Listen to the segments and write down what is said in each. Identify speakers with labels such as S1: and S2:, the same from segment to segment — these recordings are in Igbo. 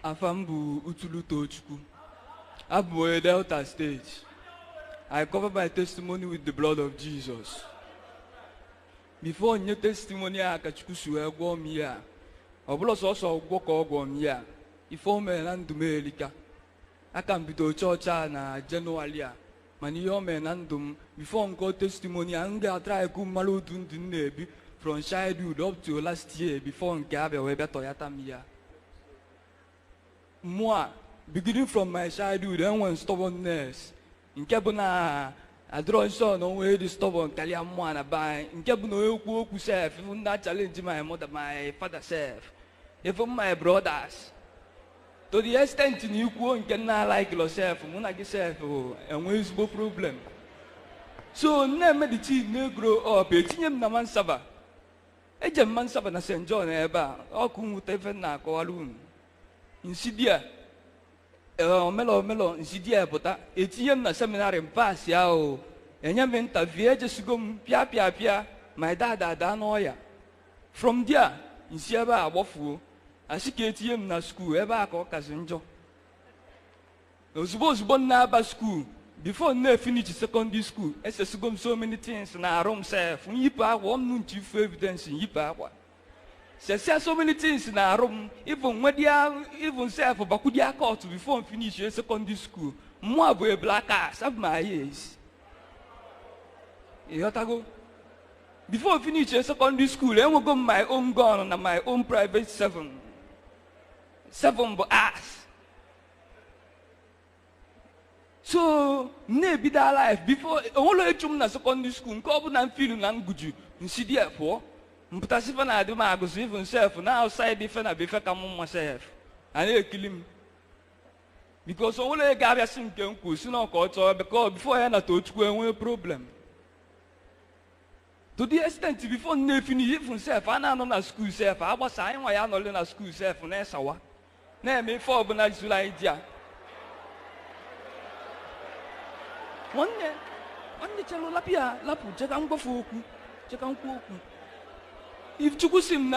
S1: Afambu Utulu Tochku. Abu Delta State. I cover my testimony with the blood of Jesus. Before new testimony, I catch Kusu Gwomia. Obulos also walk Gwomia. If all men and Dumelika. I can be to church na Janualia. Manio men and before go testimony, and I try to malu nebi from childhood up to last year before Gabe Weber Toyota Mia. Moi, beginning from my childhood, and one stubbornness. In Cabuna, I draw son on way the stubborn Kaliamwana by in Cabuno who self, even not challenge my mother, my father self, even my brothers. To the extent you cannot like yourself, Munaki self, and where's no problem. So, never the teen no grow up, a teen Naman Saba. A German Saba na St. John Eba, or Kumutevena Koalun. In Sidia, Melo, in Sidia, but ATM na seminar in pass yao, and Yamenta Viages gum Pia, my dad Danoya. From there, in Siaba Wafu, I see ATM na school, ever call Casenjo. I was supposed born na school before I finish secondary school. As I so many things na room self, Yipa, one chief evidence in Yipa. Say so many things in our room, even when they are even self Bakudia court before I finish secondary school. More boy black ass of my years. Yotago. Before I finish secondary school, I will go my own gun and my own private seven ass. So, maybe that life before all I chum na secondary school, come and feel language in CDF. But as if I do my even self, now outside different, I prefer come myself. And they kill him. Because only a guy has seen Kusuno culture because before I had to a problem. To the extent before they finish even self, I know not school self. I was saying why I not learn a school self on Esawa. Name me for Bonazula idea. One day, Chalo Lapia, Lapu, Jagango Fuku, Jaganku. If Chukusim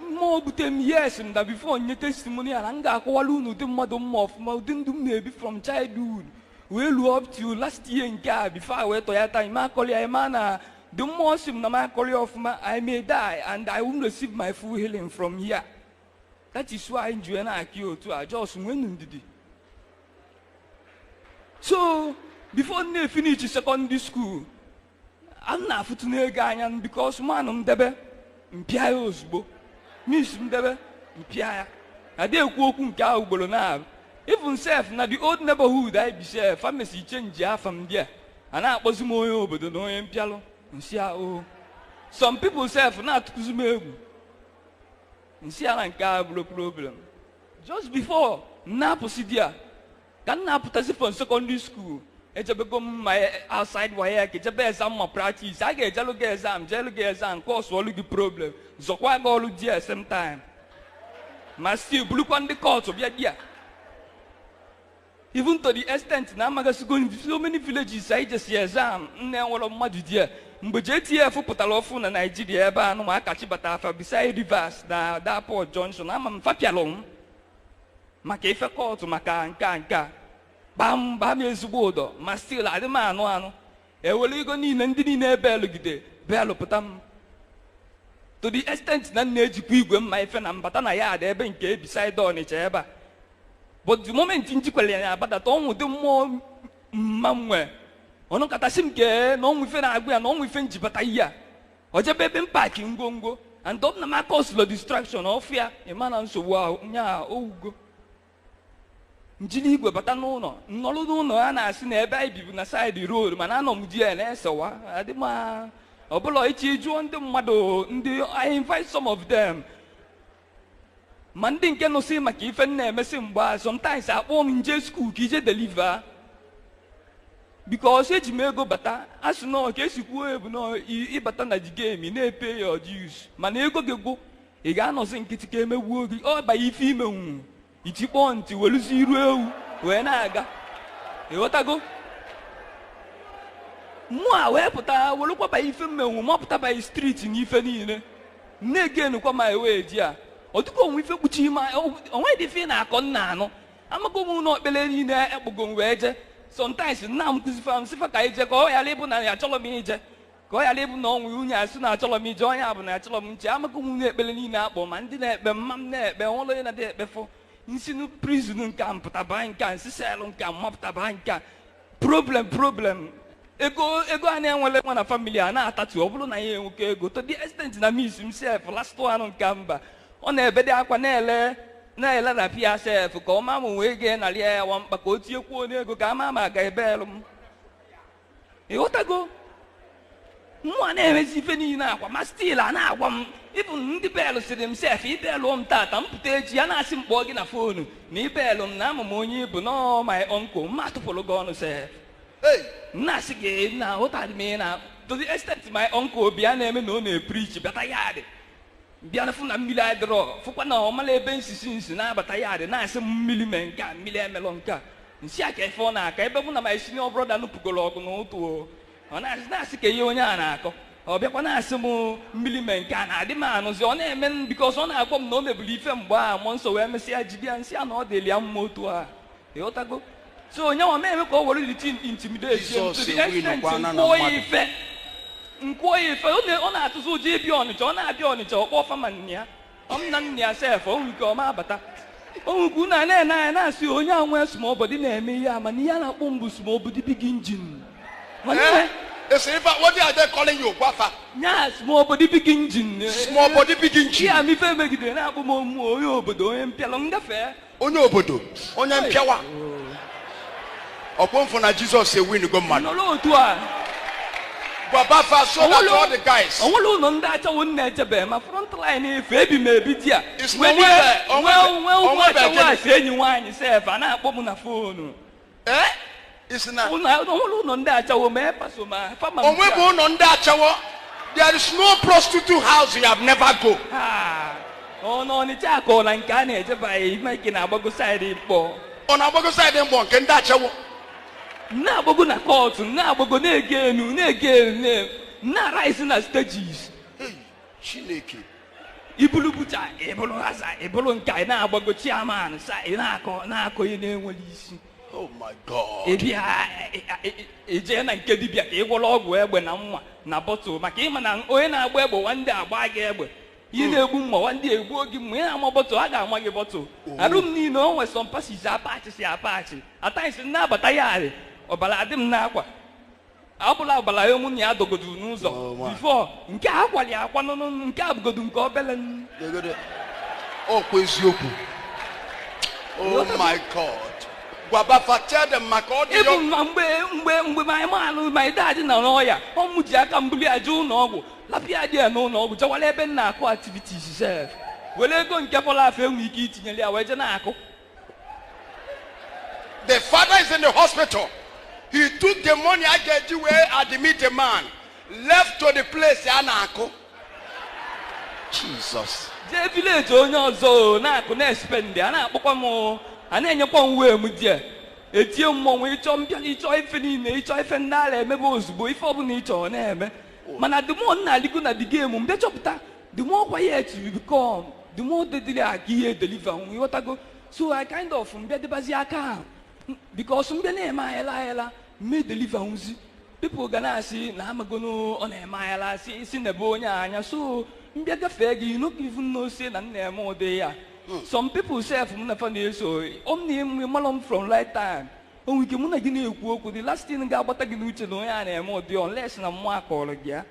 S1: more but 10 years and that before your testimony and Anga Kualunu, the Madam of Maudindum maybe from childhood. Well up to last year in car before I went to Yata in Makoli Imana, the more sim Namakoli of I may die and I won't receive my full healing from here. That is why in Juana Kyo to I just went did it. So before they finish secondary school, I'm not for to Ganyan because man debe. Mpia osbo miss ndebe mpia I dey walk nka ugboro na even self na the old neighborhood I be say pharmacy change ya from there and I akpozi mo onye obodo na onye mpialo nsia o some people self na atukuzi m egwu nsia na nka bro problem just before na posidia kan na putasi from secondary school my outside wire, get a best my practice. I get jello exam, course all the problem. So why go look there same time? Must still look on the course of your dear. Even to the extent now, I'm going to so many villages. I just see exam, now all of my dear. But JTF for Putalofun and Nigeria, no my catchibata beside rivers, that poor Johnson. I'm Fapialong. Makefa call to Maka and Kanka. Bam is wood, ma still I demand one. A will go in and didn't a bello putam. To the extent that nature when my friend and Batanaya, they been beside on each other. But the moment in Chicolia, but at home with the more mamwe. Ono Katasimke, no with an agua, no with French Bataya. Or the baby packing gongo, and don't know my costly distraction of fear, a man so wow, ya, oh go. Njini but I know no, and I seen a baby on the side the road, man. I know Mudia, so I did my Oboloichi join the mother. I invite some of them. Manding cannot see my kif and messing by sometimes I won't in jail school, Kija deliver. Because it may go better, as no case you could know, you better the game, you may pay your dues. Manego go, a gun or think it came a word, or by female. Iti ponti walusi rueu wena aga what go moi we puta woluko ba ife me mo puta ba street ni ife ni ne again kwa my way dia oduko onwe ife kpuchi ma onwe dị fe na akọ nna anọ amago m na okpele niile ekpugo m wee je sometimes nna m kụzifa m sifa ka ije ka ọ ghara ịbụ na ya achọrọ m ije ka ọ ghara ịbụ na ọnwụ nwunye asị na achọrọ m ije onye abụ na achọrọ m nche amago m na ekpele niile akpọ ma ndị na-ekpe mma m na-ekpe nwụrụ onye na-adị ekpefọ nsi nu prizin nke a mpụtaba nke a nsi selụ nke a mmapụtaba nke a problem ego a na-enwele nwa na famili a na-atatu ọ bụrụ na ya enweke ego to the extent na mis m sef last anụ nke mba ọ na-ebede akwa na-ele na pia sef ka ọ ma m wee gee narị ya wa mkpa ka o tinyekwuo n'ego ka ama ma ga ebelụ m ịghọtago nwa na-emezi ife niile akwa ma stil a na-agwa m ịbụ ndị belụ siri m sef ibelụ m tata m pụta echi ya na-asị m kpọọ gị na fonu na ibelụ m na ama m onye ịbụ nọ my uncle m atụpụrụ gị ọnụ sef na-asị gị na ụtadị m na to the extent my uncle bịa na-eme na ọ na-eprichi bịata ya dị bịa na fụ na mmiri adịrọ fụkwa na ọmala ebe nsi na-abata ya dị na-asị m mmiri mee nke a mmiri emelụ nke a nsi aka ife ọ na-aka ebe mụ na my senior brother nupụgoro ọgụ n'ụtụ ọ na-asị ka ihe onye a na-akọ ọ bịakwa na-asị m mmiri mee nke a na-adị m anụzi ọ na-eme m bikos ọ na-agwa m na o mebiri ife mgbe a mmụọ nsọ wee mesịa jibịa nsị a na ọ dịli ya mma otu a ịghọtago so onye nwa eme ka ọ were liti intimidation to the extent nkwuo ya ife ọ na-atụzi ụjọ ịbịa ọnịcha ọ na-abịa ọnịcha ọkpọ fama nne ya na nne ya sef o nwere ike ọma abata o nwekwu na na-ene anya na-asị onye a nwee smobodi na-eme ihe ama na ihe a na-akpọ mbụ smobodi big engine nya smobodi big engine ya ma ife megidere na-akpụ m omu onye obodo onye mpịalụ ngafe
S2: onye obodo onye mpịawa ọkpọmfụ na Jizọs ewin go mmadụ
S1: nọrọ otu a
S2: Babafa so that all the guys.
S1: Onwere ụlọ ndị achọwo nna echebe ma front line efe ebi m ebi di a nwe enyi nwaanyị sef a na-akpọ m na fonu onwere ụlọ ndị achọwo ma epaso ma fama
S2: onwebe ụlọ ndị achọwo there is no prostitute house you have never go.
S1: N'Ọnịcha akọ na nke a na-ejeba ya ime ike na-agbago saịdị mkpọ
S2: ọ na-agbago saịdị mkpọ nke ndị achọwo
S1: na-agbago na kọtụ na-agbago na-ege enu na-arise na stages
S2: Chineke
S1: ibulu bucha ibulu haza ibulu nka na-agbago chairman sa na-akọ ihe na-enwere isi
S2: oh my God
S1: ebia eje na nke dibịa ka ịgwọrọ ọgwụ egbe na mma na bọtụl maka ịma na onye na-agba egbe nwandị agba gị egbe ihe na-egbu mma nwandị egbuo gị mma ị na-ama bọtụl a ga-ama gị bọtụl arụ niile o nwere some passages apachi ataisi na-abata ya arị ọbara adị m n'akwa ọbụla ọbara ya ụmụnne ya dogodu n'ụzọ bifo nke a kwali akwa n'ọnụ nke a bụgodu nke obele
S2: ọkwa eziokwu oh my God Babafa tell them maka ọ dị
S1: ịbụ mgbe ma ịmalụ ma ịdadị na n'ọya ọmụ ji aka mbuli aja ụlọ ọgwụ lapịa dị ya n'ụlọ ọgwụ jewara ebe m na-akụ activities sef were ego nke fọrọ afọ enwe ike itinyere ya wee je na-akụ.
S2: The father is in the hospital. He took the money I get you where admit a man left to the place Anako. Jesus.
S1: Je village onye ọzọ na-akụ na-expend a na-akpọkwa m a na-enyekwa m wee m die etie mmọnwụ ịchọ mbịa ịchọ ife niile ịchọ ife ndị ala emebe ozugbo ife ọbụla ịchọ na-eme mana the more na-aligo na the game mgbe chọpụta the more quiet you become the more dedili aka ihe deliver nwe ịghọtago so I kind of mbịa debazi aka ahụ because mbịa na-eme ayala mme deliver nzi people ga na-asị na amagono ọ na-eme ayala si nebe onye anya so mbịa gafee gị no even know say na na-eme ụdị ya some people self m nafa na-eso omni malom from right time onwe ike mụ na gị na-ekwu okwu the last thing ga-agbata gị n'uche na onye a na-eme ụdị unless na mmụọ akọrọ gị ya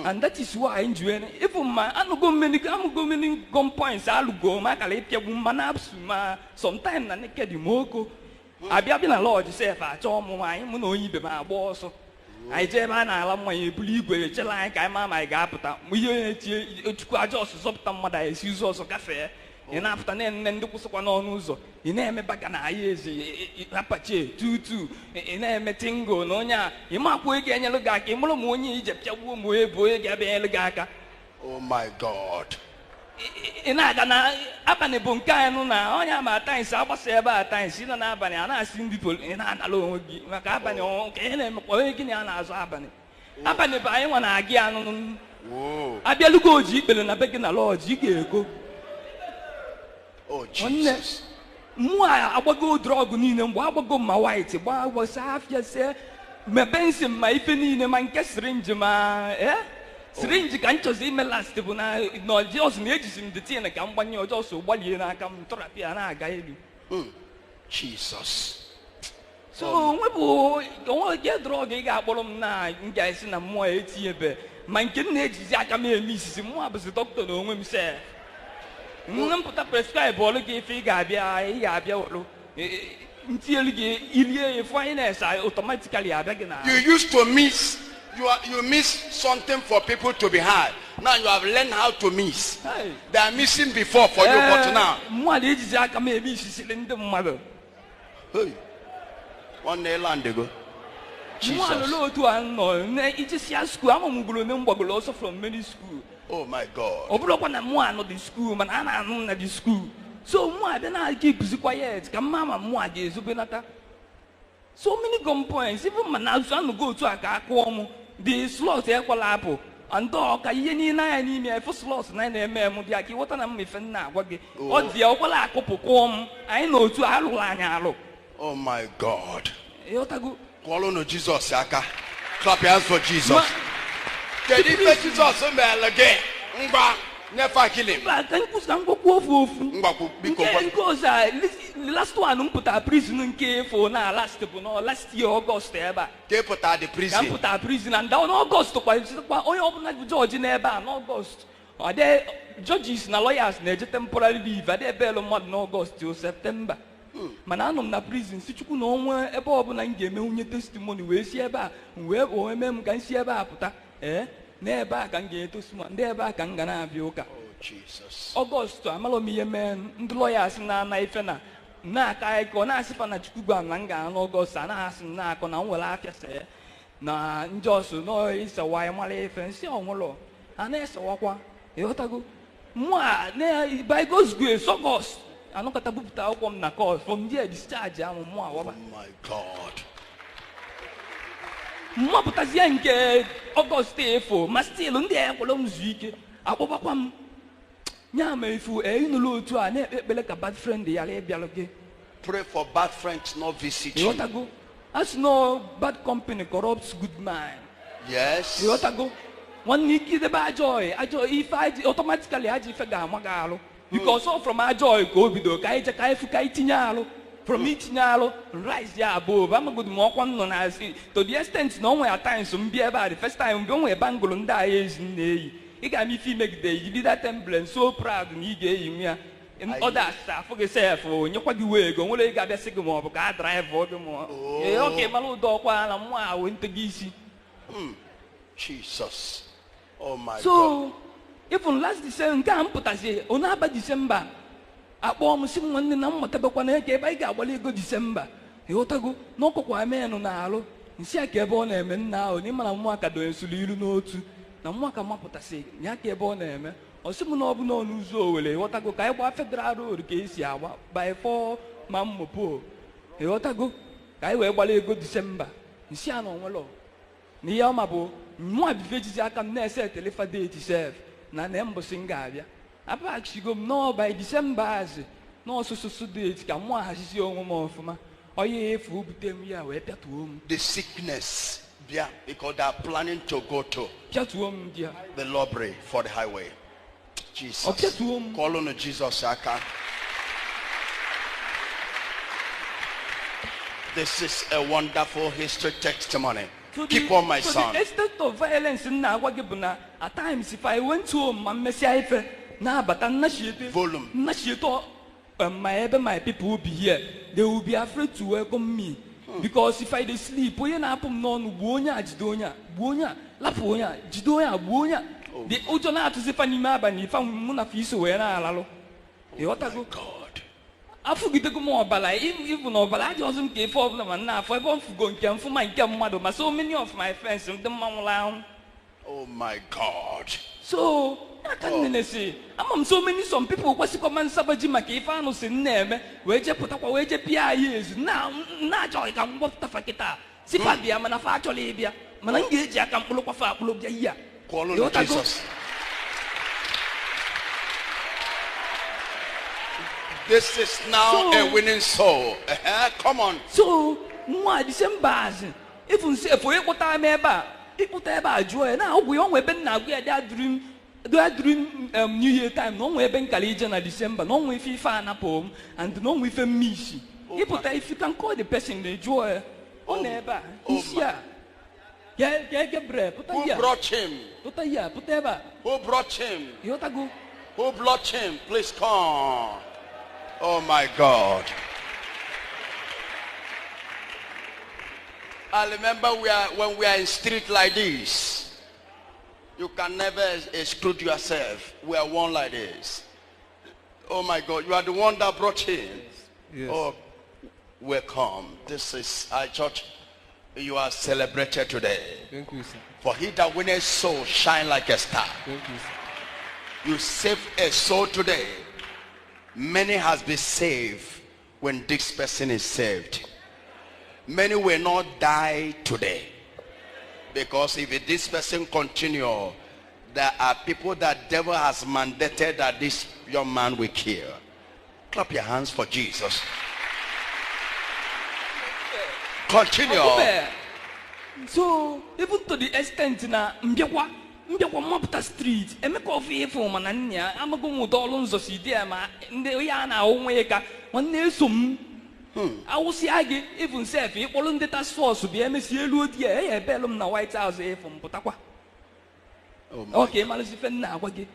S1: and that is why njiwe even ma amụgo many gun points alụgo ma akara ịpịagbu mma na absu ma sometime na naked moko abịa na lodge sef achọ ọmụmụ anyị mụ na onye ibe m agba ọsọ anyị jee ebe a na-ala mmanya ebuli igwe echela anyị ka anyị ma anyị ga-apụta ihe na-etinye chukwu aja ọsọ zọpụta mmadụ anyị esi ụzọ ọsọ gafee ị na-apụta na-ene ndị kwụsịkwa n'ọnụ ụzọ ị na-eme baga na ahịa eze apache tutu ị na-eme tingo na onye a ịmakwa ego enyelụ gị aka ịmụrụ ma onye ije pịagbuo ma onye bụ onye ga-abịa enyelụ gị aka.
S2: Oh my God.
S1: Ị na-aga na abalị bụ nke anyị nụ na onye ama ataịnsị agbasa ebe ataịnsị nọ n'abalị a na-asị ndị ị na-anala onwe gị maka abalị ka ihe na-emekwa onye gị na ya na-azụ abalị bụ anyị nwa na-agị anụnụ abịalugo oji ikpere na be gị na lọji ị ga-ego
S2: Oh, Jesus.
S1: Mua agbago drug niile mgbe agbago ma white gbasa afia se mebensi ma ife niile ma nke syringe ma syringe ka nchozi ime last bụ na no just na ejisi m detin ka mgbanye ọjọọ so gbalie n'aka m therapy na-aga elu.
S2: Jesus.
S1: So nwebụ onwe ge drug ị ga-akpọrọ m na nga esi na mmụọ etinyebe ma nke m na-ejizi aka m eme isisi mmụọ bụzi dọkịta na onwe m se mpụta prescribe ọrụ gị ife ị ga-abịa ọrụ ntinyelu gị ilie finance automatically abịa gị na
S2: You used to miss. You miss something for people to be high. Now you have learned how to miss.
S1: Hey.
S2: They are missing before for you, but now.
S1: Mmụọ na-ejizi aka m eme isisi ndị mmadụ.
S2: Hey. One day land ago.
S1: Mmụọ nọrọ otu a nọ ijisia school ama m gburu m gbagoro ọsọ from many school.
S2: Oh my God.
S1: Ọ bụrụkwa na mmụọ anọ dị school mana a na-anụ na dị school. So mmụọ abịa na-aga ikuzi quiet ka mma ma mmụọ ga-ezobenata. So many gun points even ma na-azụ anụgo otu a ka akụọ m the slot ekwela apụ and ka ihe niile anya n'ime efu slot na na-eme m dị aka ịghọta na m ife nna agwa gị ọ dị ọkwala akụpụ kụọ m anyị na otu alụrụ anyị alụ.
S2: Oh my God.
S1: Ịghọtago
S2: Call on Jesus, Aka. Clap your hands for Jesus. Can you face Jesus again? Ngba, never kill him.
S1: ka nkwụsị ka mgbakwu ofu
S2: Ngba, biko.
S1: nke ọzọ last one m pụtara prison nke efo na last bụ na last year August ebe a
S2: They put out the
S1: ka m
S2: prison.
S1: pụtara prison and down August kwa onye ọbụla bụ jọji n'ebe a n'August ọ dị judges na lawyers na-eje temporary leave adị ebe elu mmadụ n'August till September mana anọ m na prison si Chukwu na ọnwa ebe ọbụla m ga-eme nwunye testimony wee si ebe a wee mee m ka m si ebe a pụta n'ebe a ka m ga-enye testimony ndị ebe a ka m ga na-abịa ụka.
S2: Oh Jesus.
S1: Ọgọst amalụ m ihe mee ndị lawyers na-ana ife na-aka ịkọ na-asịfa na Chukwu gwa m na m ga-anọ n'Ọgọst a na-asị m na-akọ na m nwere afịa see na njọsụ n'isewa ịmara ife nsị ọnwụlọ a na-esewakwa ịghọtago mmụọ by God's grace Ọgọst anọkọta bupụta akwụkwọ m na court from there discharge ahụ mmụọ awaba.
S2: Oh my God.
S1: mmapụtazie nke Ọgọst efo ma still ndị ekwere m zuo ike akpọbakwa m nya ma efu ịnụlụ otu a na-ekpe ekpere ka bad friend ghara ịbịalụ gị.
S2: Pray for bad friends not visit you.
S1: Ịghọtago as no bad company corrupts good mind.
S2: Yes.
S1: Ịghọtago nwanne ike idebe ajọ ife automatically ajọ ife ga-ama gị alụ because all from ajọ ka o bido ka anyị je ka anyị fụ ka anyị tinye alụ from itinye alụ rise ya above amagodu m ọkwa m nọ na to the extent na o nwere times m bịa ebe a the first time mgbe o nwere bangụlụ ndị agha ezi m na-eyi ị ga-ama ife imegide yiri that emblem so proud na ị ga-eyi nwa ya others afụ gị sef nyekwa gị wee ego nwere ị ga-abịa sị gị ma ọ bụ ka a drive gị ma oke mara ụdọ ọkwa na mmụọ ahụ nte gị isi.
S2: Jesus. Oh my God.
S1: So even last December nke a m pụtazie onye aba December akpọọ m si m nwanne na mmụtabakwa na eke ebe anyị ga-agbali ego December ịghọtago n'ọkụkwa menụ na-alụ nsị aka ebe ọ na-eme nna ahụ n'ịma na mmụọ aka doye nsụlụ ilu n'otu na mmụọ aka mapụtasị ya aka ebe ọ na-eme ọ sị m na ọ bụ n'ọnụ ụzọ Owere ịghọtago ka anyị gbaa Federal Road ka esi agba by 4 ma mmopo ịghọtago ka anyị wee gbala ego December nsị a na onwelọ na ihe ọma bụ mmụọ bife ejizi aka m na-ese telefa date sef na mbọsị m ga-abịa apachigo m nọọ by December azị n'ọsụsụsụ date ka mmụọ hazizi onwe m ọfụma onye efu bute m ya wee pịatuo m
S2: The sickness, yeah, because they are planning to go to
S1: pịatuo m di ya
S2: the lottery for the highway. Jesus.
S1: pịatuo m.
S2: Call on Jesus, Aka. This is a wonderful history testimony. Keep on, my son.
S1: The extent of violence na-agwa gị bụ na at times if I went home ma mmesịa ife na-abata
S2: Volume.
S1: nnachieto my people will be here they will be afraid to welcome me because if I dey sleep onye na-apụ m n'ọnụ gbuo onye a jide onye a gbuo onye a lapụ onye a jide onye a gbuo onye a the ụjọ na-atụzifa n'ime abalị ife mụ na iso wee na-alalụ ịghọtago afụgidego m ọbara ịbụ na ọbara adị ọzọ m ka ife ọbụla ma na-afọ ebe m fugo nke mfụma nke mmadụ ma so many of my friends ndị mmanwụrụ ahụ.
S2: Oh my God.
S1: So aka nnene si ama m so many some people kwesịkwa nsabaji maka ife anụ si na-eme wee je pụtakwa wee je pịa anyị ezu na-achọghị ka m gbọpụtafa kịta sifa bịa mana fa achọrọ ịbịa mana m ga-eji aka mkpụrụ kwafa akpụrụ bịa ihe a.
S2: Call on Jesus. This is now a winning soul. Come on.
S1: So nwa December even say for ekpota me eba ekpota eba joy na ogwe onwe be na agwe their dream New Year time no onwe be nkala ije na December no onwe FIFA na pom and no onwe fe mishi ekpota if you can call the person the joy on eba isia get bread put
S2: Who brought him?
S1: put eba
S2: Who brought him?
S1: yotago
S2: Who brought him? Please come. Oh my God. I remember when we are in street like this, you can never exclude yourself. We are one like this. Oh my God, you are the one that brought him.
S1: Yes.
S2: Oh, welcome. This is our church. You are celebrated today.
S1: Thank you, sir.
S2: For he that winneth soul shine like a star.
S1: Thank you, sir.
S2: You save a soul today. Many has been saved when this person is saved. Many will not die today. Because if this person continue, there are people that devil has mandated that this young man will kill. Clap your hands for Jesus. Continue.
S1: So even to the extent na mbiakwa mapụta street emeka ofe efu mana nnya amago m ụdọọlụ nzọ si dị ma ndị ya na onwe ka nwanne eso m awụsịa gị even sef ịkpọrọ ndị task force bịa emesi elu odi ya ebelụ m na White House efu m pụtakwa okay malụsi fe nna agwa gị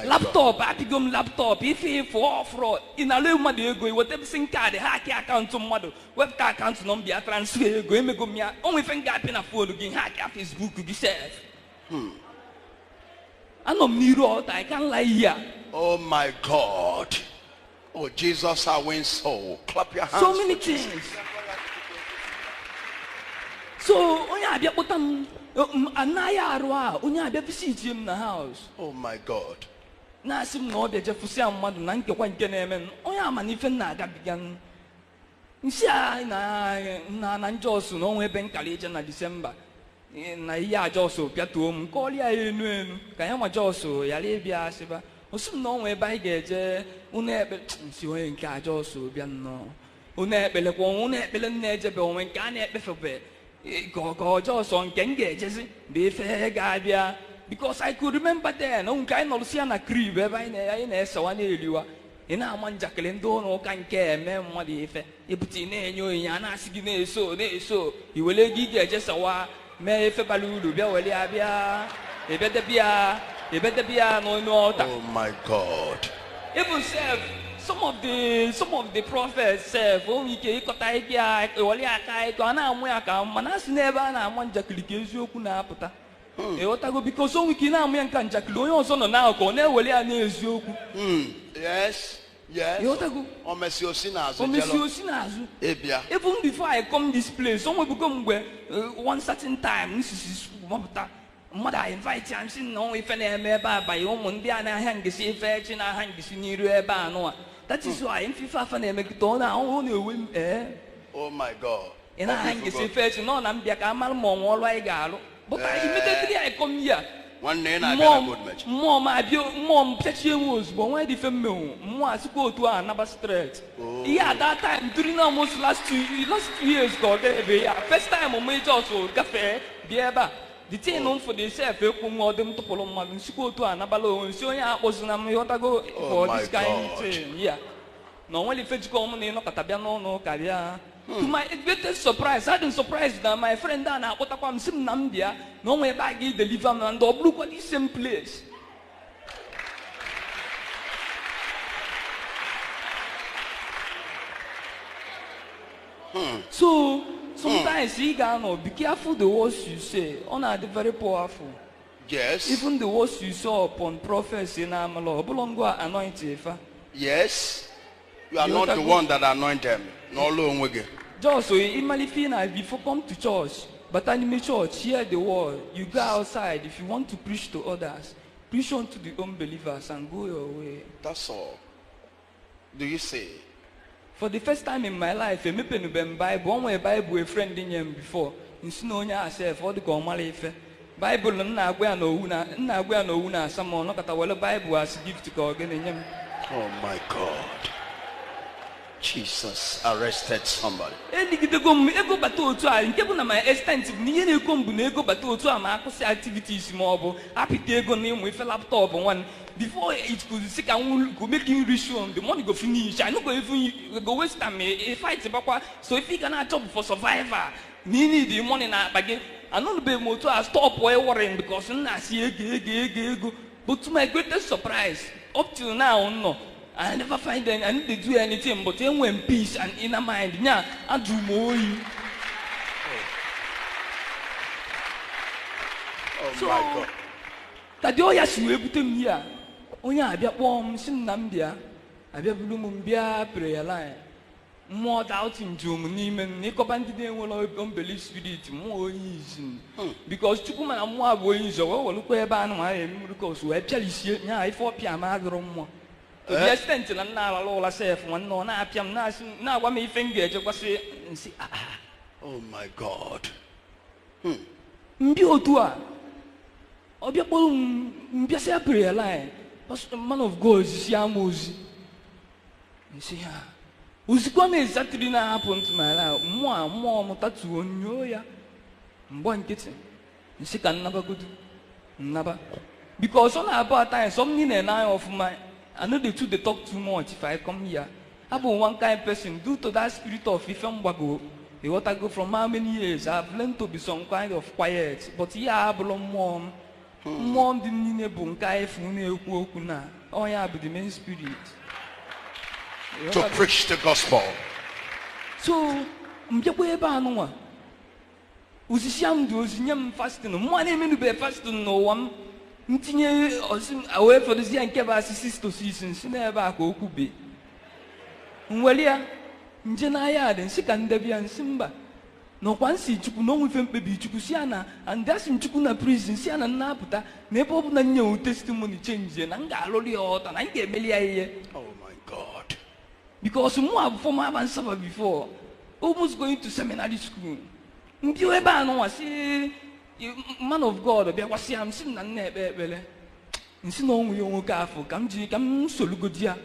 S1: laptop apịgo m laptop ife efu ọfụrụ ị na-alụ mmadụ ego iweta sim kaadị ha akị akaụntụ mmadụ wepụta akaụntụ nọ m bịa transfer ego emego m ya onwe ife m ga-apị na foonu gị ha akị Facebook gị sef I can't lie here.
S2: Oh my God. Oh, Jesus, our win soul. Clap your hands.
S1: So many things. So, onya abia potam anaya arwa, onya abia visit him na house.
S2: Oh my God.
S1: Na asim no obia je fusi amadu na nkekwa nke na eme. Onya amanife na aga bigan. Nsi a na njosu no onwe be nkala eje na December. Na ihe ajọsọ pịatuo m nke ọrịa enu ka ya majọsọ yara ịbịa asịba osim na ọnwa ebe anyị ga-eje unu ekpele nsi onye nke ajọsọ bịa nnọọ unu ekpelekwa unu ekpele nna ejebe onwe nke a na-ekpefebe ka ọjọsọ nke m ga-ejezi bụ ife ga-abịa because I could remember then nke anyị nọrụsi ya na crib ebe anyị na-esewa na-eriwa ị na-ama njakịrị ndị ụlọ ụka nke eme mmadụ ife ịpụta na-enye onyinye a na-asị gị na-eso iwere ego ị ga-eje sawa mee ife bara uru bịa were ya bịa ebedebịa n'ọnụ ọta.
S2: Oh my God.
S1: Even self some of the prophets self o nwere ike ịkọta ike ya ewere aka ịkọ a na-amụ ya ka mana asị n'ebe a na-ama njakịrị ka eziokwu na-apụta ịghọtago because o nwere ike ị na-amụ ya nka njakịrị onye ọzọ nọ n'akụkụ ọ na-ewere ya n'eziokwu.
S2: Yes.
S1: ịghọtago
S2: omesi osi
S1: n'azụ even before I come this place o nwebugo mgbe one certain time nsisi mapụta mmadụ a invite ya nsị na ọnwa ife na-eme ebe a banye ụmụ ndị a na-ahịa ngisi ife chi na-ahịa ngisi n'iru ebe a nụwa that is why mfife afa na-emekịta ọ na-ewe m
S2: oh my God.
S1: ị na-ahịa ngisi ife chi nọ na mbịa ka amara ma ọnwa ọrụ anyị ga-alụ but immediately I come here mmụọ m abịa mmụọ m pịachie m ozugbo nwa dị ife mmenwu mmụọ asịkwa otu a naba straight ihe at that time during almost last 2 years ka ọ ga-ebe ya first time m ejọsụ gafee bịa ebe a the thing m for the self ekwu nwa ọ dị m tụpụrụ mmadụ nsikwa otu a nabala onwe nsi onye akpọzi na m ịghọtago for this kind thing ya na onwere ife jikọ m na ịnọkọta bịa n'ụlọ ụka bịa. To my greatest surprise, I didn't surprise that my friend and I am sim Nambia, no way back in the liver and the blue the same place. So sometimes you gotta be careful the words you say. Honor the very powerful.
S2: Yes.
S1: Even the words you saw upon prophets in Amalo, Bolongo anointed.
S2: Yes. You are not the one that anoint them. No long again.
S1: Just so before come to church, but anime church, hear the word. You go outside if you want to preach to others. Preach on to the unbelievers and go your way.
S2: That's all. Do you see?
S1: For the first time in my life, I'm opening the Bible. One way Bible a friend in him before. In Snonia herself, all the Gomalife. Bible na no una someone not at a Bible as gift to God in him.
S2: Oh my God. Jesus arrested somebody.
S1: Eligidego m ego bata otu a nke bụ na my extent bụ na ihe na-eko m bụ na ego bata otu a ma akwụsị activities ma ọ bụ apịta ego na ịmụ ife laptop one before it could see can go make him reach home the money go finish I no go even go waste time a fight bakwa so if you gonna job for survivor you need the money na akpa I no be moto I stop worrying because na see ego but to my greatest surprise up till now no I never find them I need to do anything but when peace and inner mind nya adu mo yi
S2: Oh my God.
S1: Tadi oya si we bute m here onye abịa kpọọ m si m na m bịa abịa bulu m bịa prayer line mmụọ doubting jụ m n'ime m na ịkọba ndị na-enwere unbelief spirit mmụọ onye izi because chukwu mana mmụọ abụ onye izi wee welukwa ebe anụ ma ya ememuru kos wee pịalisie nya ife ọpịa ma adịrọ mmụọ to the extent na nna alala ụla sef nwanne ọ na-apịa m na-agwa m ife m ga-ejekwasị nsị
S2: Oh my God.
S1: mbịa otu a ọ bịa kpọrọ m mbịasịa prayer line man of God si ama ozi nsị ha ozikwa m exactly na-ahapụ ntụ n'ala mmụọ m tatuo onyoo ya mgbe nkịtị nsị ka nnabagodu nnaba because ọ na-abụ atanya some niile na-anya ọfụma I know they talk too much if I come here I be one kind person due to that spirit of ife mgbago what I go from how many years I've learned to be some kind of quiet but here I belong mom dị niile bụ nke anyị fụ na-ekwu okwu na onye bụ the main spirit
S2: To preach the gospel.
S1: so mbịakwa ebe anụnwa osisi m dị ozi nye m fasting mụnwa na-emenube fasting n'ụwa m ntinye wee fọdụzi ya nke bụ asị 6 to 6 nsi n'ebe a ka okwu be nwere ya nje n'ahịa dị nsị ka ndebịa nsị mba n'ọkwa nsị chukwu na onwe ife mkpebi chukwu si ya na and asị m chukwu na prison si ya na nnapụta na ebe ọ bụ na nye testimony change na m ga-alụrụ ya ọta na m ga-emeli ya ihe
S2: Oh my God.
S1: because mụ abụ former Abansaba before almost going to seminary school mbịa ebe a nụnwa si man of God bịakwasị ya m si m na nna ekpe ekpere nsi na onwe ya nwoke afọ ka m solugodi ya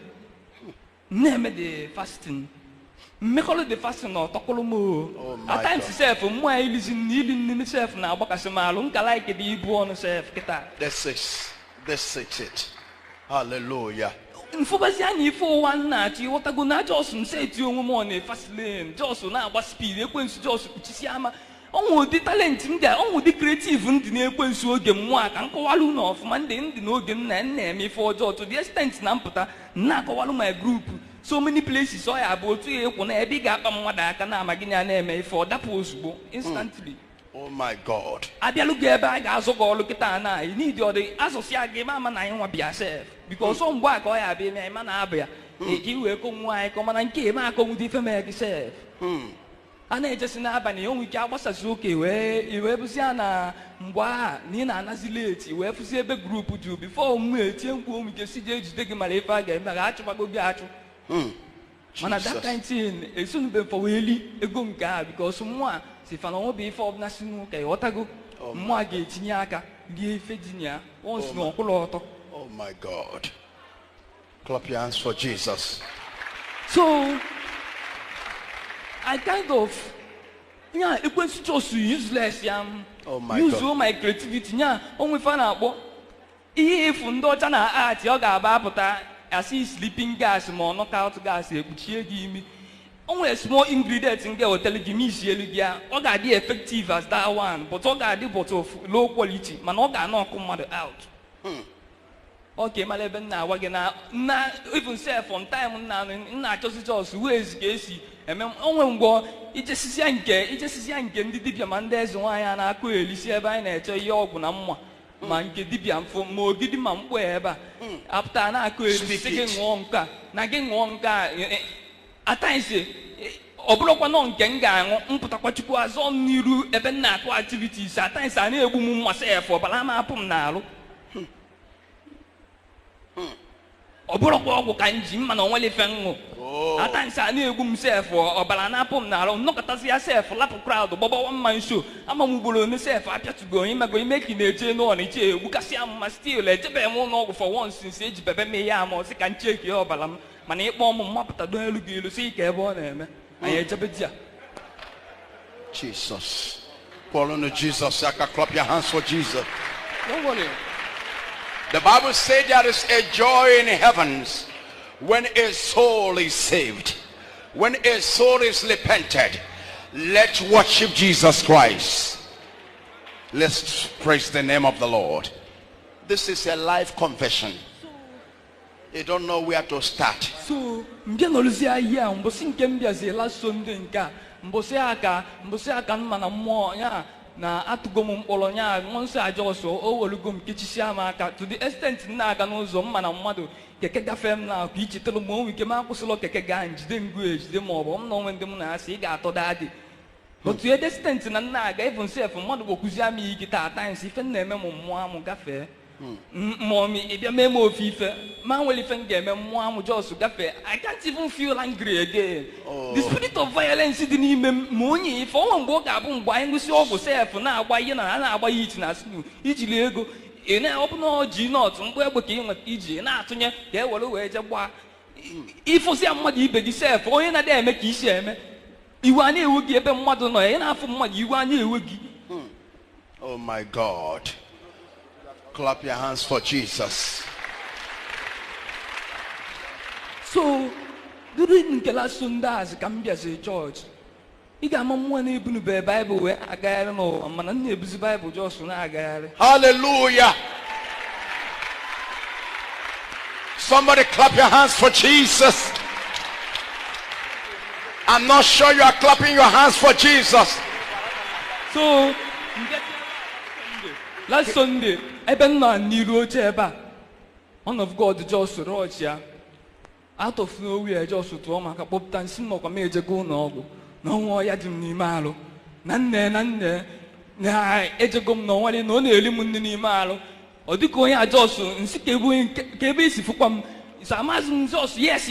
S1: na-eme the fasting mmekọrọ the fasting na ọtọkọrọ m at times sef mmụọ ya ilizi ili nne sef na-agbakasị m alụ nka like dị ibu ọnụ sef kịta
S2: This is it. Hallelujah.
S1: mfụbazi anya ife ụwa nna-achọ ịghọtago na jos nse eti onwe m ọ na-efasilen jos na-agba spid ekwensu jos kpuchisi ama ọnwụ ụdị talenti m dị ọnwụ ụdị kreativ m dị na-ekwensu oge mmụọ ka m kọwalụ na ọfụma ndị n'oge m na-eme ife ọjọọ to the extent na mpụta na-akọwalụ my group so many places ọ ya bụ otu ya ekwu na ebe ị ga-akpa mmadụ aka na-amaghị na na-eme ife ọ dapụ ozugbo instantly
S2: Oh my God.
S1: abịalụ gị ebe a ga-azụ gị ọlụ kịta na anyị n'idi ọ dị asụsịa gị ma ama na anyị nwa bịa sef because ọ mgbe a ka ọ ya abịa eme anyị ma na-abụ ya ka iwee konwu anyị ka mana nke eme akọnwụdị ife mee gị sef a na-ejesi n'abalị onwe ike agbasasị oke wee bụzi ya na mgbe a na ị na-anazi leti wee fụzi ebe grupu jụ bifo omume etie mkpu onwe ike si jee ejide gị mara ife a ga-eme ga-achụkwago gị achụ mana that kind thing esunube fọweli ego nke a because mmụọ si fa na ọnwebe ife ọbụla si n'ụka ịghọtago mmụọ ga-etinye aka rie ife dị ya onsi na ọkwụlụ ọtọ.
S2: Oh my God. Clap your hands for Jesus.
S1: So I kind of ekwensu just useless ya
S2: Oh my
S1: use
S2: God.
S1: my creativity nya onwe fa na-akpọ ihe efu ndị ọcha na art ọ ga-aba apụta asị sleeping gas ma ọ knockout gas ekpuchie gị imi o nwere small ingredient nke hotel gị ma isi elu gị ya ọ ga-adị effective as that one but ọ ga-adị but of low quality mana ọ ga-ana ọkụ mmadụ out. Okay, mara ebe m na-agwa gị na even self on time nna achọsi jos ways ka esi eme onwe mgbe ijesisia nke ndị dibịa ma ndị eze nwaanyị a na-akụ elisi ebe anyị na-eche ihe ọgwụ na mma ma nke dibịa mfo ma ogidi ma mkpọ ebe a apụta na-akụ elisi gị ṅụọ nke na gị ṅụọ nke a ataisi ọ bụrụkwa nọ nke m ga-aṅụ mpụtakwa chukwu azọ m n'iru ebe m na-akụ activities ataisi a na-egbu m mma sef ọbara ma apụ m n'alụ ọ bụrụkwa ọgwụ ka m ji mma na onwere ife ṅụ atansi a na-egbu m sef ọbara na-apụ m n'arụ nnọkọtazi ya sef lapụ kraụd gbọbawa mma nso ama m ugboro one sef apịatụgo imego ime ka ị na-eche n'ọnịcha egbukasịa m ma stil ejebeghị m ụlọ ọgwụ for once since eji bebe m ihe ama ọsị ka m cheki ọbara m mana ịkpọ m mmapụta n'elu gị ilu si ike ebe ọ na-eme anyị ejebe di ya.
S2: Jesus. Fall on Jesus. I can clap your hands for Jesus.
S1: Don't worry.
S2: The Bible says there is a joy in the heavens when a soul is saved. When a soul is repented. Let's worship Jesus Christ. Let's praise the name of the Lord. This is a live confession. You don't know where to start.
S1: So, mbia noluzi ahia mbosi nke mbia zi last Sunday nka mbosi aka nma na mmụọ ya na atụgo m mkpọrọ ya nso aja ọsọ o welugo m kechisi ama aka to the extent na aga n'ụzọ mma na mmadụ keke gafee m na akụ ichetara m onwe ike m akwụsịlọ keke gaa njide ngụ ejide ma ọ bụ m na onwe ndị m na-asị ị ga-atọ dadị but to the extent na nna aga even sef mmadụ gbokuzi ama ike taa times ife na-eme m mmụọ amụ gafee mommy ịbịa mee m ofe ife ma nwere ife m ga-eme mmụọ amụ jos gafee I can't even feel angry again. The spirit of violence dị n'ime m ma onye ife ọnwa mgbe ọ ga-abụ mgbe anyị ngụsị ọgwụ sef na-agba ihe na a na-agba ya iti na snu ijiri ego ị na-ọbụna ji nọt mgbe egbe ka ị nweta iji na-atụnye ka e were wee je gbaa ịfụsị ya mmadụ ibe gị sef onye na-adị eme ka isi eme iwe a na-ewe gị ebe mmadụ nọ ya na-afụ mmadụ iwe a na-ewe gị.
S2: Oh my God. Clap your hands for Jesus.
S1: So, during nke last Sunday ka m bịazi chọọchị ị ga-ama mmụọ na-ebunube Baịbụl wee agagharị n'ụwa mana m na-ebuzi Baịbụl jọs na-agagharị.
S2: Hallelujah. Somebody clap your hands for Jesus. I'm not sure you are clapping your hands for Jesus.
S1: So, last Sunday ebe m nọ n'iru oche ebe a one of God just rush ya out of nowhere just tụọ maka kpọpụta nsị m nọkwa m ejego ụlọ ọgwụ na ọnwa ọya dị m n'ime alụ na nne na ejego m n'ọnwa na ọ na-eri m nne n'ime alụ ọ dịka onye ajọsụ nsị ka ebe isi fụkwa m amazi m jos yes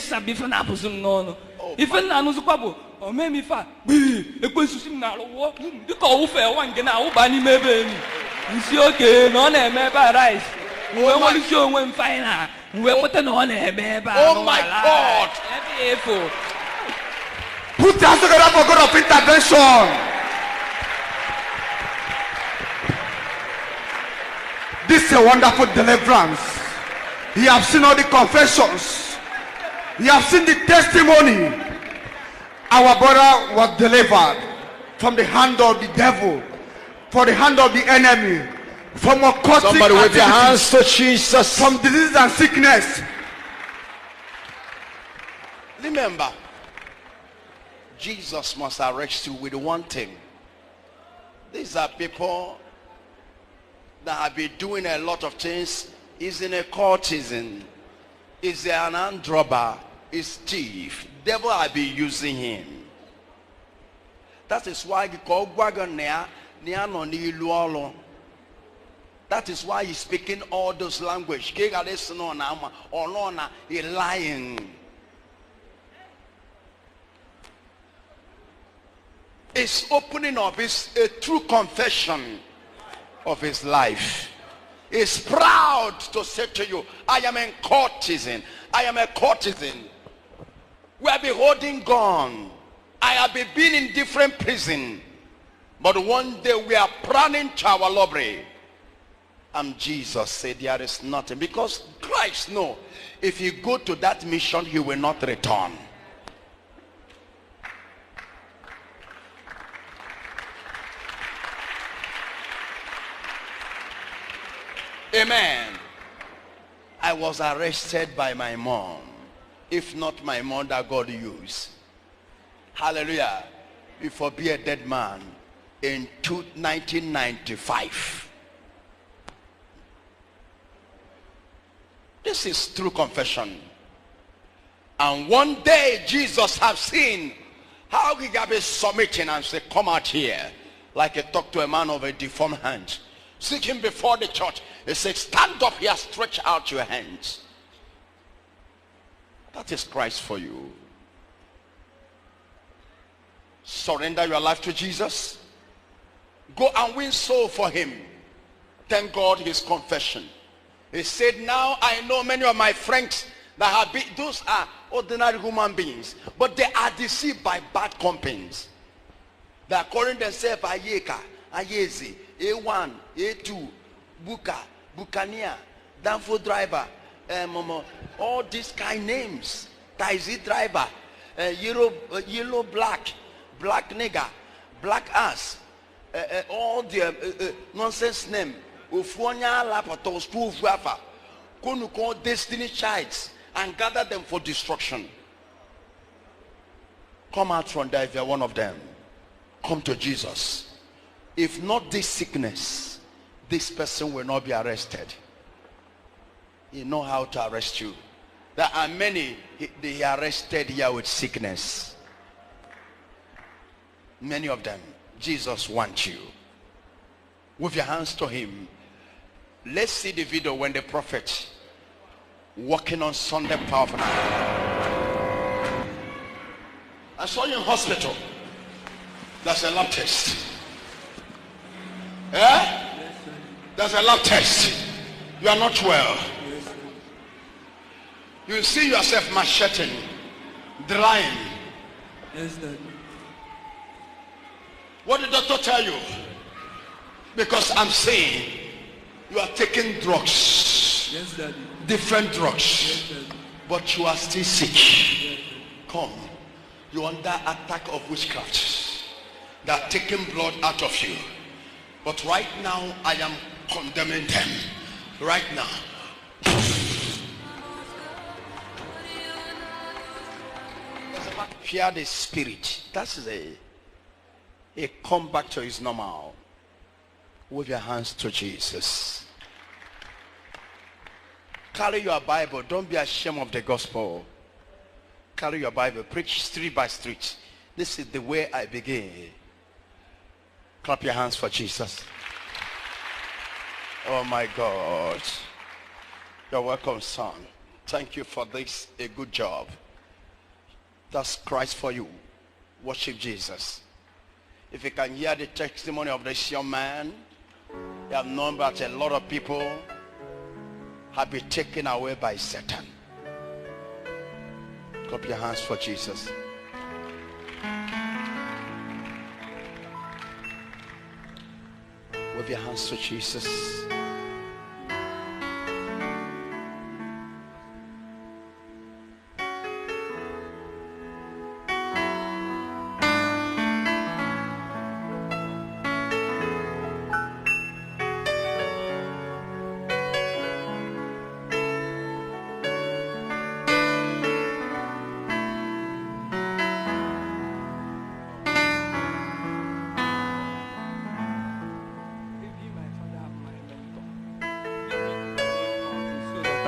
S1: sabi ife na-apụzi m n'ọnụ ife nna anụzikwa bụ omee m ife a gbiri ekwensusi m na-alụ wụọ dịka ọwụfe nwa nke na-awụba n'ime ebe enyi nsi oke na ọ na-eme ebe a rice wee nwalisi onwe m faina wee kweta na ọ na-eme ebe a.
S2: Oh my God.
S1: ebe efo.
S2: Put your hands together for God of intervention. This is a wonderful deliverance. You have seen all the confessions. You have seen the testimony. Our brother was delivered from the hand of the devil, from the hand of the enemy, from occultic
S3: Somebody with your hands to Jesus.
S2: from disease and sickness. Remember, Jesus must arrest you with one thing. These are people that have been doing a lot of things. He's in a courtesan. He's an armed robber. He's thief. Devil have been using him. That is why that is why he's speaking all those language. He's lying. It's opening up. It's a true confession of his life. He's proud to say to you, I am a courtesan. I am a courtesan. We have been holding gun. I have been in different prison. But one day we are planning to our robbery. And Jesus said there is nothing. Because Christ knows if you go to that mission, he will not return. Amen. I was arrested by my mom. If not my mother, God used. Hallelujah. Before be a dead man in 1995. This is true confession. And one day Jesus have seen how he can be submitting and say, come out here. Like he talked to a man of a deformed hand. Seek him before the church. He said, stand up here, stretch out your hands. That is Christ for you. Surrender your life to Jesus. Go and win soul for him. Thank God his confession. He said, now I know many of my friends Those are ordinary human beings, but they are deceived by bad companies. They are calling themselves Ayeka, Ayezi, A1, A2, Buka, Bukania, Danfo driver, all these kind names, taxi driver, yellow black nigger, black ass, all the nonsense name. Ufuanya lapatos to Ufuafa, Kunu call destiny childs and gather them for destruction. Come out from there if you're one of them. Come to Jesus. If not this sickness, this person will not be arrested. He know how to arrest you. There are many they arrested here with sickness. Many of them. Jesus wants you. With your hands to him. Let's see the video when the prophet walking on Sunday powerful night. I saw you in hospital. That's a lab test. That's a lab test. You are not well. You see yourself macheting, drying.
S1: Yes, Daddy.
S2: What did the doctor tell you? Because I'm saying you are taking drugs.
S1: Yes, Daddy.
S2: Different drugs.
S1: Yes, Daddy.
S2: But you are still sick.
S1: Yes,
S2: Come. You're under attack of witchcraft. They are taking blood out of you. But right now, I am condemning them. Right now. Fear the spirit. That is a come back to his normal. With your hands to Jesus. Carry your Bible. Don't be ashamed of the gospel. Carry your Bible. Preach street by street. This is the way I begin. Clap your hands for Jesus. Oh my God. You're welcome, son. Thank you for this. A good job. That's Christ for you. Worship Jesus. If you can hear the testimony of this young man, you have known that a lot of people have been taken away by Satan. Clap your hands for Jesus. With your hands to Jesus.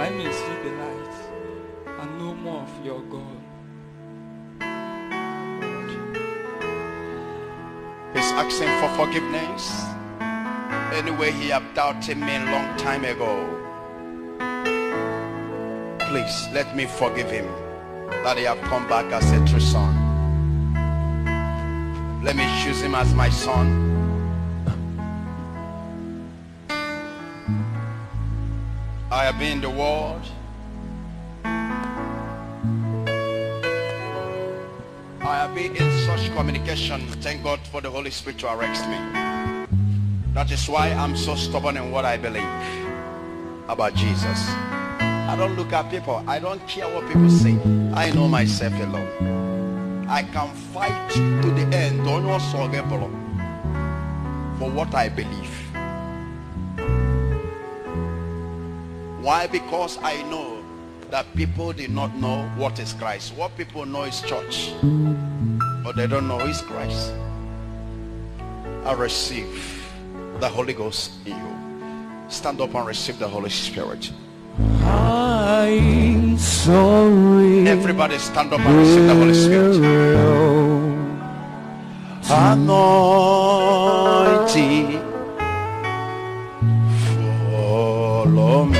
S1: I may see the light and know more of your God.
S2: He's asking for forgiveness. Anyway, he have doubted me a long time ago. Please let me forgive him that he have come back as a true son. Let me choose him as my son. I have been in the world. I have been in such communication. Thank God for the Holy Spirit to arrest me. That is why I'm so stubborn in what I believe about Jesus. I don't look at people. I don't care what people say. I know myself alone. I can fight to the end. Don't for what I believe. Why? Because I know that people did not know what is Christ. What people know is church, but they don't know is Christ. I receive the Holy Ghost in you. Stand up and receive the Holy Spirit.
S3: I'm sorry.
S2: Everybody stand up and receive the Holy Spirit. Anointing, follow me.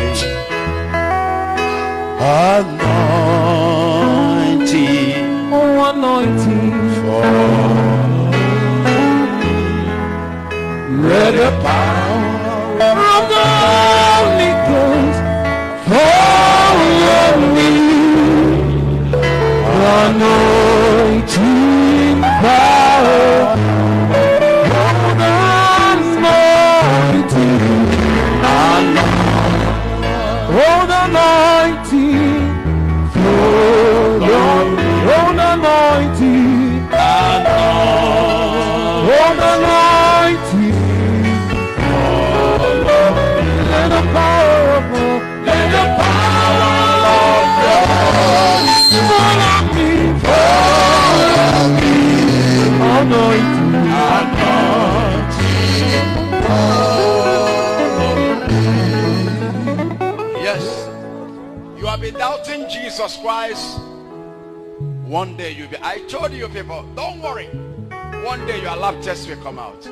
S2: Anointing,
S3: Oh, anointing.
S2: let the power
S3: Of the Holy Ghost, follow me.
S2: Jesus Christ, one day you'll be, I told you people, don't worry. One day your lab test will come out.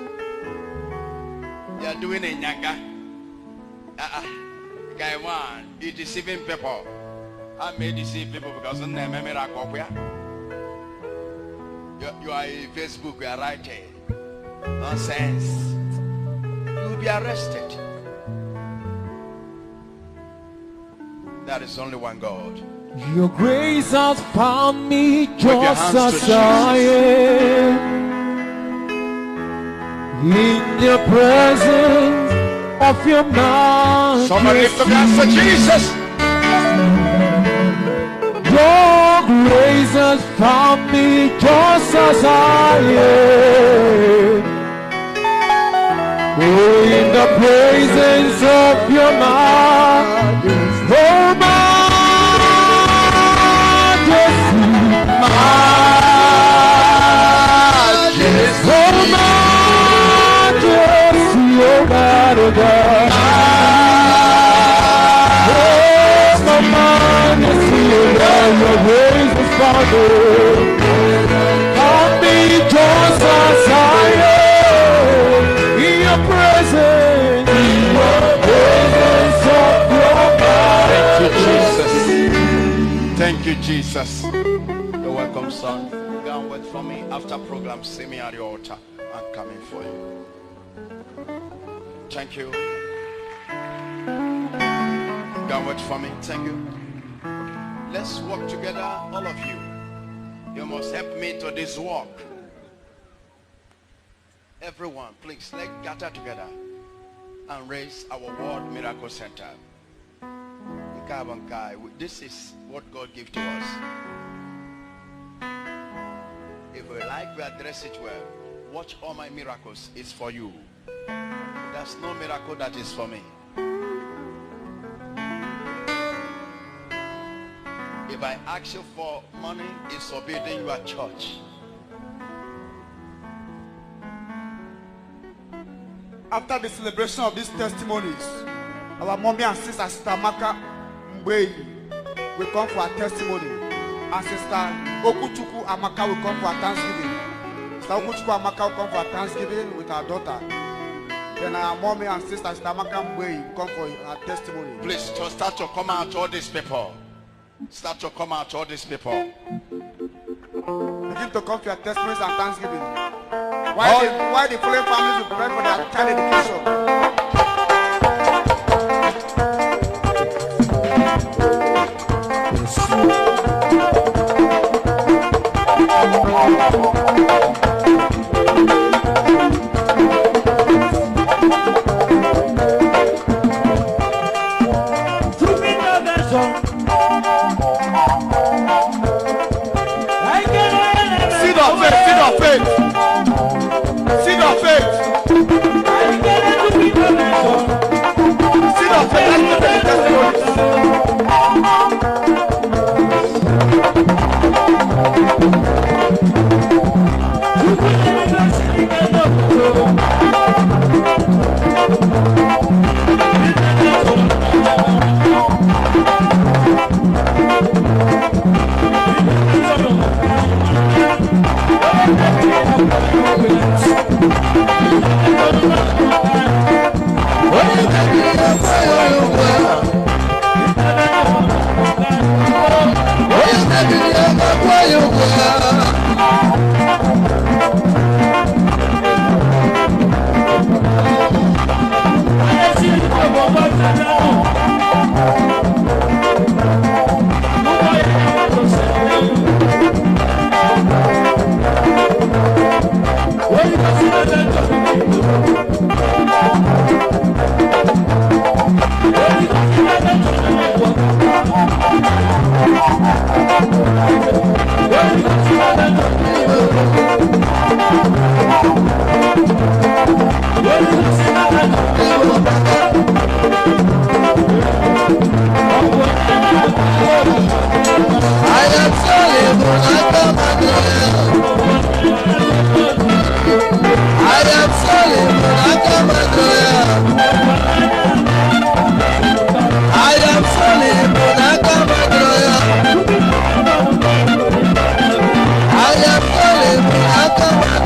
S2: You're doing a nyanga. Guy one, you're deceiving people. I may deceive people because you are a Facebook, you are writing. Nonsense. You will be arrested. There is only one God.
S3: Your grace has found me
S2: your
S3: just
S2: hands
S3: as
S2: to
S3: I am. In the presence of your majesty.
S2: Somebody lift up your hands to Jesus.
S3: Your grace has found me just as I am. Oh, in the presence of your majesty. Oh, majesty. Majesty. Oh, majesty. Oh, God, oh, God. Your grace is founded on me just as I am. In your presence,
S2: Thank you, Jesus. You're welcome, son. Go and wait for me. After program, see me at the altar. I'm coming for you. Thank you. Go and wait for me. Thank you. Let's work together, all of you. You must help me to this work. Everyone, please, let's gather together and raise our World Miracle Center. This is what God gave to us. If we like, we address it well. Watch all my miracles. It's for you. There's no miracle that is for me. If I ask you for money, it's for building your church.
S4: After the celebration of these testimonies, our mommy and sister Amaka Mbei will come for a testimony, and sister Okuchuku Amaka will come for a Thanksgiving. Sister Okuchuku Amaka will come for a Thanksgiving with her daughter. Then our mommy and sister Amaka Mbei will come for a testimony.
S2: Please just start to come out, all these people. Start to come out, all these people.
S4: Begin to come for your testimonies and Thanksgiving. Why the following families will pray for their child education. Seed of faith. Seed of faith. Seed of faith. Let's look at the testimonies.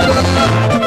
S2: Hallelujah.